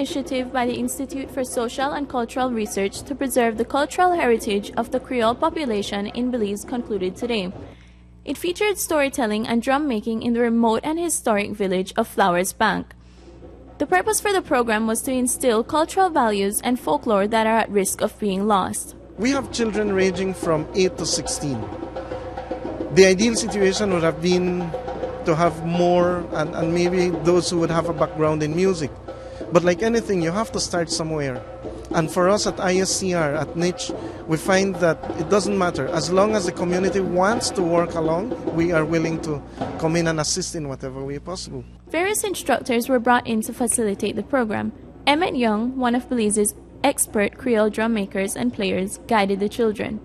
initiative by the Institute for Social and Cultural Research to preserve the cultural heritage of the Creole population in Belize concluded today. It featured storytelling and drum making in the remote and historic village of Flowers Bank. The purpose for the program was to instill cultural values and folklore that are at risk of being lost. We have children ranging from 8 to 16. The ideal situation would have been to have more, and maybe those who would have a background in music. But like anything, you have to start somewhere. And for us at ISCR, at Niche, we find that it doesn't matter. As long as the community wants to work along, we are willing to come in and assist in whatever way possible. Various instructors were brought in to facilitate the program. Emmeth Young, one of Belize's expert Creole drum makers and players, guided the children.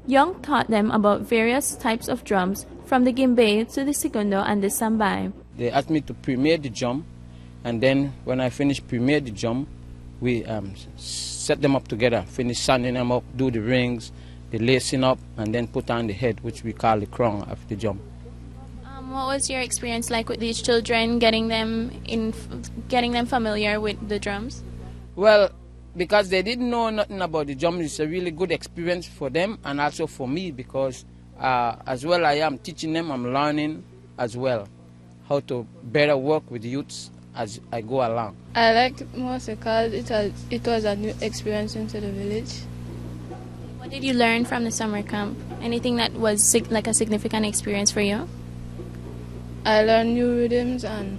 Young taught them about various types of drums, from the gimbé to the segundo and the sambai. They asked me to premiere the drum, and then when I finished premiere the drum, we set them up together, finish sanding them up, do the rings, the lacing up, and then put on the head, which we call the crown of the drum. What was your experience like with these children, getting them familiar with the drums? Well, because they didn't know nothing about the drum, it's a really good experience for them and also for me, because as well I am teaching them, I'm learning as well how to better work with the youths as I go along. I like it most because it was a new experience into the village. What did you learn from the summer camp? Anything that was like a significant experience for you? I learned new rhythms and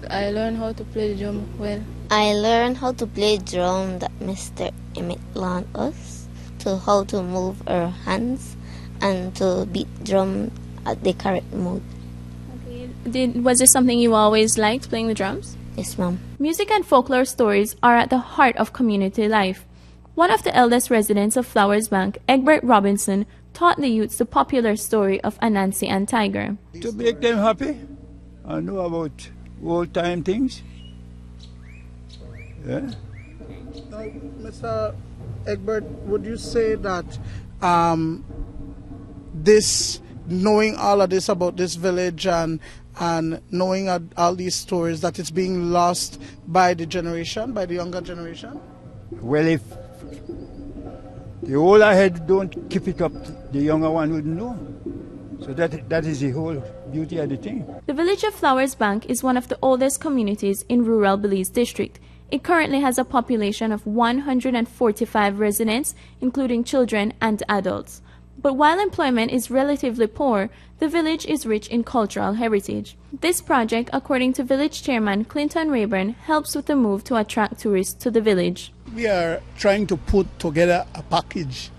I learned how to play the drum well. I learned how to play drum that Mr. Emmeth learned us, to how to move our hands and to beat drum at the correct mode. Okay. Was this something you always liked, playing the drums? Yes, ma'am. Music and folklore stories are at the heart of community life. One of the eldest residents of Flowers Bank, Egbert Robinson, taught the youths the popular story of Anansi and Tiger. To make them happy and know about old-time things. Yeah. Mr. Egbert, would you say that knowing all of this about this village and knowing all these stories, that it's being lost by the younger generation? Well, if the older head don't keep it up, the younger one wouldn't know. So that is the whole beauty of the thing. The village of Flowers Bank is one of the oldest communities in rural Belize district. It currently has a population of 145 residents, including children and adults. But while employment is relatively poor, the village is rich in cultural heritage. This project, according to village chairman Clinton Rhaburn, helps with the move to attract tourists to the village. We are trying to put together a package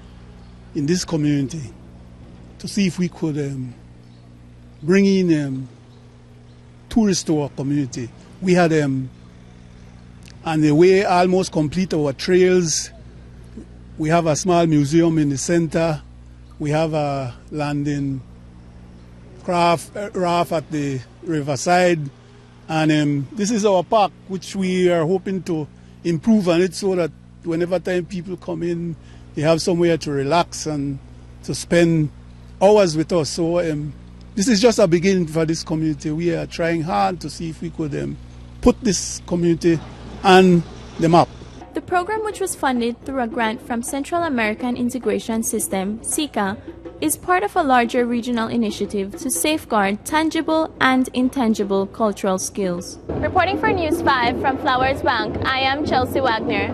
in this community to see if we could bring in tourists to our community. We had on the way almost complete our trails. We have a small museum in the center. We have a landing raft at the riverside. And this is our park, which we are hoping to improve on it so that whenever time people come in, they have somewhere to relax and to spend hours with us. So this is just a beginning for this community. We are trying hard to see if we could put this community on the map. The program, which was funded through a grant from Central American Integration System, SICA, is part of a larger regional initiative to safeguard tangible and intangible cultural skills. Reporting for News 5 from Flowers Bank, I am Chelsea Wagner.